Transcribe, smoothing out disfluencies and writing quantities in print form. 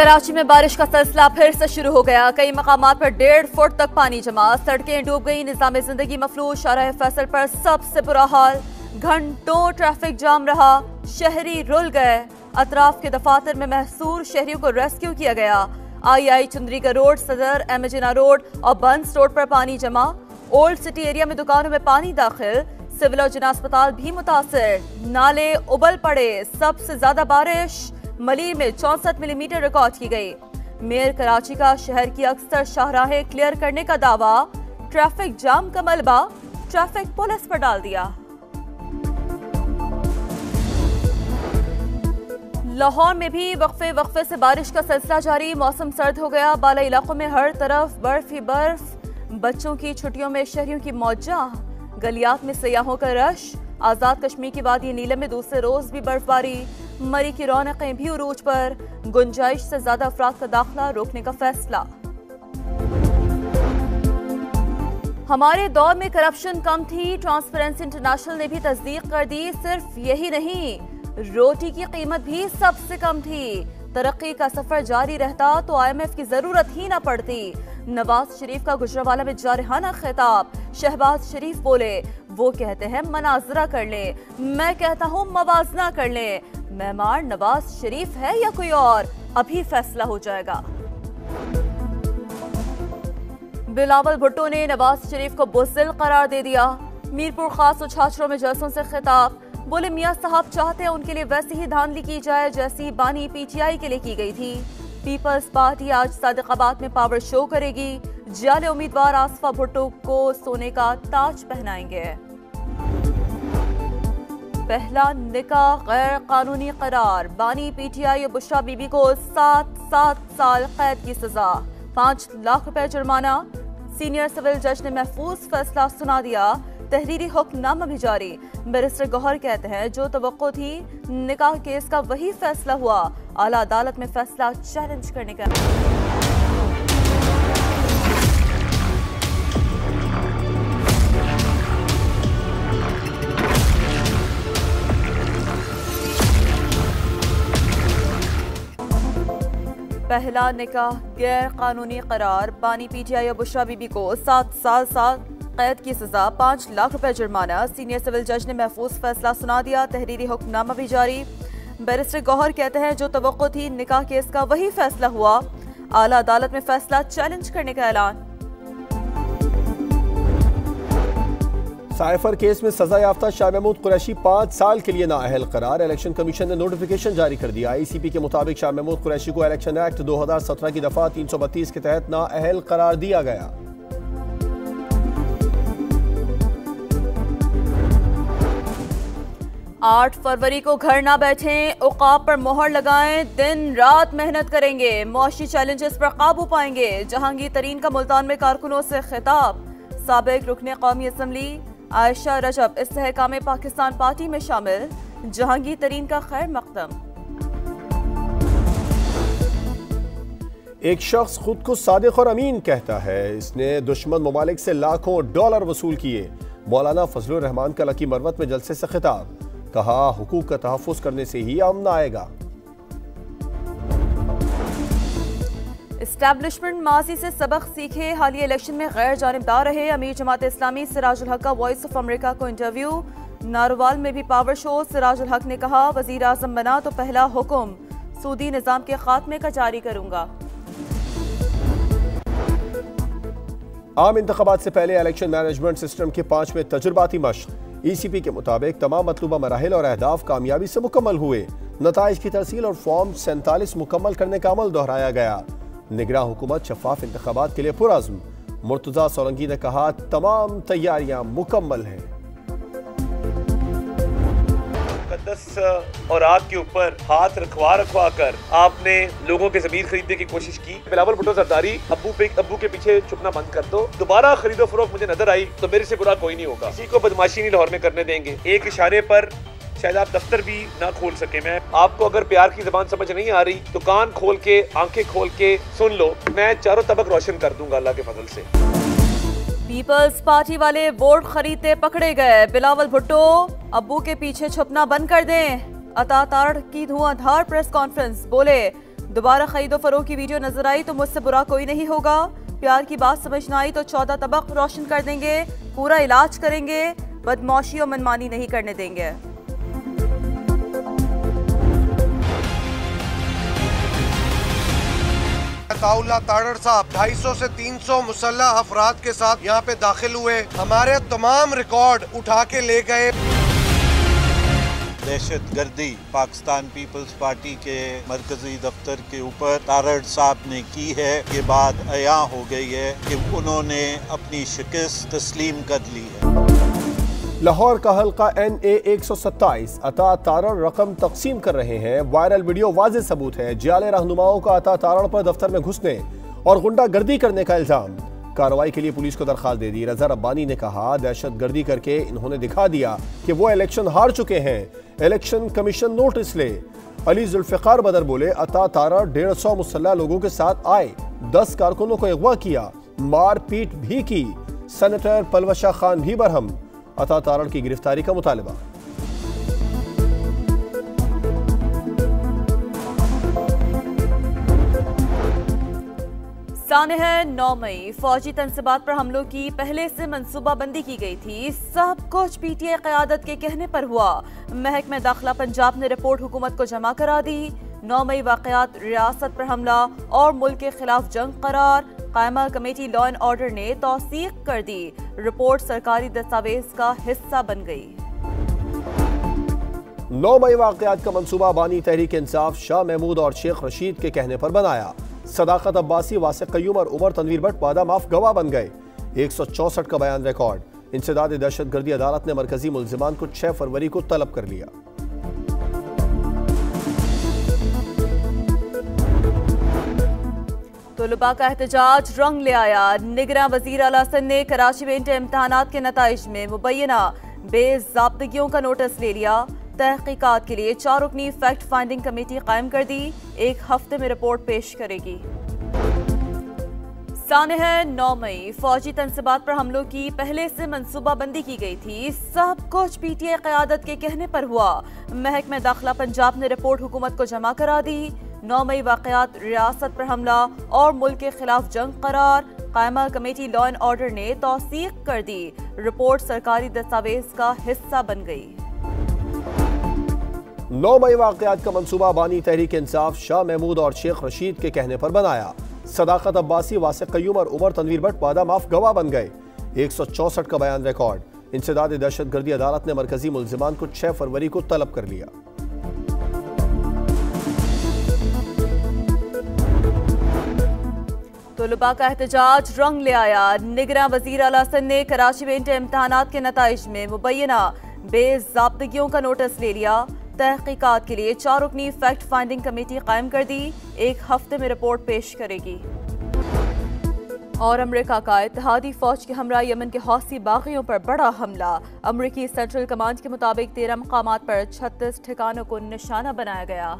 कराची में बारिश का सिलसिला फिर से शुरू हो गया। कई मकामात पर 1.5 फुट तक पानी जमा, सड़कें डूब गई, निजाम जिंदगी मफलूज। शाहराह फैसल पर सबसे बुरा हाल, घंटों ट्रैफिक जाम रहा, शहरी रुल गए। अतराफ के दफातर में महसूर शहरियों को रेस्क्यू किया गया। आई चुंदरीका रोड, सदर, एमजिना रोड और बंस रोड पर पानी जमा। ओल्ड सिटी एरिया में दुकानों में पानी दाखिल, सिविल और जिला अस्पताल भी मुतासिर, नाले उबल पड़े। सबसे ज्यादा बारिश मलीर में 64 मिलीमीटर रिकॉर्ड की गई। मेयर कराची का शहर की अक्सर शाहराहें क्लियर करने का दावा, ट्रैफिक जाम का मलबा ट्रैफिक पुलिस पर डाल दिया। लाहौर में भी वक्फे से बारिश का सिलसिला जारी, मौसम सर्द हो गया। बाला इलाकों में हर तरफ बर्फ ही बर्फ। बच्चों की छुट्टियों में शहरियों की मौजा, गलियात में सयाहों का रश। आजाद कश्मीर की वादी नीलम में दूसरे रोज भी बर्फबारी, मरी की रौनकें भी उरूज पर। गुंजाइश से ज्यादा अफराद का दाखिला रोकने का फैसला। हमारे दौर में करप्शन कम थी, ट्रांसपेरेंसी इंटरनेशनल ने भी तस्दीक कर दी। सिर्फ यही नहीं, रोटी की कीमत भी सबसे कम थी। तरक्की का सफर जारी रहता तो IMF की जरूरत ही ना पड़ती। नवाज शरीफ का गुजरावाला में जारहाना खिताब, शहबाज शरीफ बोले, वो कहते हैं मनाजरा कर ले, मैं कहता हूँ मवाजना कर ले। मेहमान नवाज शरीफ है या कोई और, अभी फैसला हो जाएगा। बिलावल भुट्टो ने नवाज शरीफ को बुज़दिल करार दे दिया। मीरपुर खास और छाछरों में जलसों से खिताब, बोले मियां साहब चाहते हैं उनके लिए वैसी ही धांधली की जाए जैसी बानी PTI के लिए की गई थी। पीपल्स पार्टी आज सादिकाबाद में पावर शो करेगी। जाले उम्मीदवार आसफा भुट्टो को सोने का ताज पहनाएंगे। पहला निकाह गैर कानूनी करार, बानी PTI और बुशरा बीबी को 7 साल कैद की सजा, 5 लाख रुपए जुर्माना। सीनियर सिविल जज ने महफूज फैसला सुना दिया। तहरीरी हुक्मनामा भी जारी। बैरिस्टर गौहर कहते हैं जो तवक्को थी निकाह केस का वही फैसला हुआ। आला अदालत में फैसला चैलेंज करने का। पहला निकाह गैर कानूनी करार, बानी PTI और बुशरा बीबी को 7 साल कैद की सजा, 5 लाख रुपए जुर्माना। सीनियर सिविल जज ने महफूज फैसला सुना दिया। तहरीरी हुक्मनामा भी जारी। बैरिस्टर गौहर कहते हैं जो तवक्को थी निकाह केस का वही फैसला हुआ। आला अदालत में फैसला चैलेंज करने का ऐलान। साइफर केस में सजा याफ्ता शाह महमूद कुरैशी 5 साल के लिए नाअहल करार। इलेक्शन कमीशन ने नोटिफिकेशन जारी कर दिया। ICP के मुताबिक शाह महमूद कुरैशी को इलेक्शन एक्ट 2017 की दफा 332 के तहत नाअहल करार दिया गया। 8 फरवरी को घर ना बैठें, औकाब पर मोहर लगाएं, दिन रात मेहनत करेंगे, मौशी चैलेंजेस पर काबू पाएंगे। जहांगीर तरीन का मुल्तान में कारकुनों से खिताब। साबिक रुकने कौमी असम्बली आयशा रजब इस्तेहकाम पाकिस्तान पार्टी में शामिल। जहांगीर तरीन का खैर मकदम। एक शख्स खुद को सादिक और अमीन कहता है। इसने दुश्मन ममालिक से लाखों डॉलर वसूल किए। मौलाना फजलुर रहमान का लकी मरवत में जलसे से खिताब, कहा हुकूक का तहफ़्फ़ुज़ करने से ही अमन आएगा। एस्टैब्लिशमेंट माजी से सबक सीखे, हालिया इलेक्शन में गैर जानिबदार रहे। अमीर जमात इस्लामी सिराजुल हक का वॉइस ऑफ अमेरिका को इंटरव्यू। नारोवाल में भी पावर शो। सिराजुल हक ने कहा वजीर आजम बना तो पहला हुक्म सूदी निजाम के खात्मे का जारी करूंगा। आम इंतखाबात से पहले इलेक्शन मैनेजमेंट सिस्टम के 5वें तजुर्बाती मश्क। ECP के मुताबिक तमाम मतलूबा मराहिल और अहदाफ कामयाबी से मुकम्मल हुए। नताइज की तरसील और फॉर्म 47 मुकम्मल करने का अमल दोहराया गया। निगरान हुकूमत शफाफ इंतखाबात के लिए पुरअज़्म। मुर्तज़ा सोलंकी ने कहा तमाम तैयारियां मुकम्मल हैं। और आग के ऊपर हाथ रखवा कर आपने लोगों के जमीन खरीदने की कोशिश की। बिलावल भुट्टो सरदारी, अब्बू के पीछे छुपना बंद कर दो। दोबारा खरीदो फरोख्त मुझे नजर आई तो मेरे से बुरा कोई नहीं होगा। किसी को बदमाशी नहीं लाहौर में करने देंगे। एक इशारे पर शायद आप दफ्तर भी ना खोल सके। मैं आपको अगर प्यार की जबान समझ नहीं आ रही तो कान खोल के आंखें खोल के सुन लो। मैं चारों तबक रोशन कर दूंगा अल्लाह के फजल से। पीपल्स पार्टी वाले वोट खरीदते पकड़े गए। बिलावल भुट्टो अब्बू के पीछे छुपना बंद कर दें। अता तारड़ की धुआंधार प्रेस कॉन्फ्रेंस, बोले दोबारा खरीदो फरोख्त की वीडियो नजर आई तो मुझसे बुरा कोई नहीं होगा। प्यार की बात समझ न आई तो 14 तबक रोशन कर देंगे। पूरा इलाज करेंगे, बदमाशी और मनमानी नहीं करने देंगे। अताउल्लाह तारड़ साहब 250 से 300 मुसल्लह अफराद के साथ यहाँ पे दाखिल हुए, हमारे तमाम रिकॉर्ड उठा के ले गए। दहशत गर्दी पाकिस्तान पीपल्स पार्टी के मरकजी दफ्तर के ऊपर तारड़ साहब ने की है, ये बात अया हो गई है कि उन्होंने अपनी शिकस्त तस्लीम कर ली है। लाहौर का हल्का NA 127 अता तारड़ रकम तकसीम कर रहे हैं। वायरल वीडियो वाज़ेह सबूत है। जाले रहनुमाओं का अता तारड़ पर दफ्तर में घुसने और गुंडागर्दी करने का इल्जाम। कार्रवाई के लिए पुलिस को दरखास्त दे दी। रजा रब्बानी ने कहा, दहशत गर्दी करके इन्होंने दिखा दिया कि वो इलेक्शन हार चुके हैं, इलेक्शन कमीशन नोटिस ले। अली जुल्फिकार बदर बोले, अता तारड़ 150 मुसल्लह लोगों के साथ आए, 10 कारकुनों को अगवा किया, मार पीट भी की। सेनेटर पलवशा खान भी बरहम। अता तारड़ की गिरफ्तारी का मुतालबा। सानह 9 मई फौजी तनसीबात पर हमलों की पहले से मंसूबाबंदी की गई थी। सब कुछ PTI क़यादत के कहने पर हुआ। महकमा दाखिला पंजाब ने रिपोर्ट हुकूमत को जमा करा दी। 9 मई वाक़यात रियासत पर हमला और मुल्क के खिलाफ जंग करार। कायमा कमेटी लॉ एंड ऑर्डर ने तौसीक कर दी। रिपोर्ट सरकारी दस्तावेज का हिस्सा बन गई। 9 मई वाक़यात का मंसूबा बानी तहरीक इंसाफ शाह महमूद और शेख रशीद के कहने पर बनाया। सदाकत अब्बासी, वासिक कयूम और उमर तनवीर भट्ट वादा माफ गवाह बन गए। 164 का बयान रिकॉर्ड। इंसदाद दहशतगर्दी अदालत ने मरकजी मुल्जिमान को 6 फरवरी को तलब कर लिया। तलबा का एहतजाज रंग ले आया। निगरां वजीर आला हसन ने कराची में इंटर इम्तहानात के नताइज में मुबैना बेज़ाब्तगियों का नोटिस ले लिया। तहकीकात के लिए 4 रुकनी फैक्ट फाइंडिंग कमेटी कायम कर दी। 1 हफ्ते में रिपोर्ट पेश करेगी। सानह 9 मई फौजी तनसीबात पर हमलों की पहले से मंसूबाबंदी की गई थी। सब कुछ PTI क़यादत के कहने पर हुआ। महकमा दाखिला पंजाब ने रिपोर्ट हुकूमत को जमा करा दी। 9 मई वाक़यात रियासत पर हमला और मुल्क के खिलाफ जंग करार। कायमा कमेटी लॉ एंड ऑर्डर ने तौसीक कर दी। रिपोर्ट सरकारी दस्तावेज का हिस्सा बन गई। 9 मई वाक़यात का मंसूबा बानी तहरीक इंसाफ शाह महमूद और शेख रशीद के कहने पर बनाया। सदाकत अब्बासी, वासिक कयूम और उमर तनवीर भट्ट वादा माफ गवाह बन गए। 164 का बयान रिकॉर्ड। इंसदाद दहशतगर्दी अदालत ने मरकजी मुल्जिमान को 6 फरवरी को तलब कर लिया। तलबा का एहतजाज रंग ले आया। निगरां वजीर आला हसन ने कराची में इंटर इम्तहानात के नताइज में मुबैना बेज़ाब्तगियों का नोटिस ले लिया। तहकीकात के लिए 4 रुकनी फैक्ट फाइंडिंग कमेटी कायम कर दी। 1 हफ्ते में रिपोर्ट पेश करेगी। और अमेरिका का इत्तेहादी फौज के हमरा यमन के हौसी बागियों पर बड़ा हमला। अमेरिकी सेंट्रल कमांड के मुताबिक 13 मकामात पर 36 ठिकानों को निशाना बनाया गया।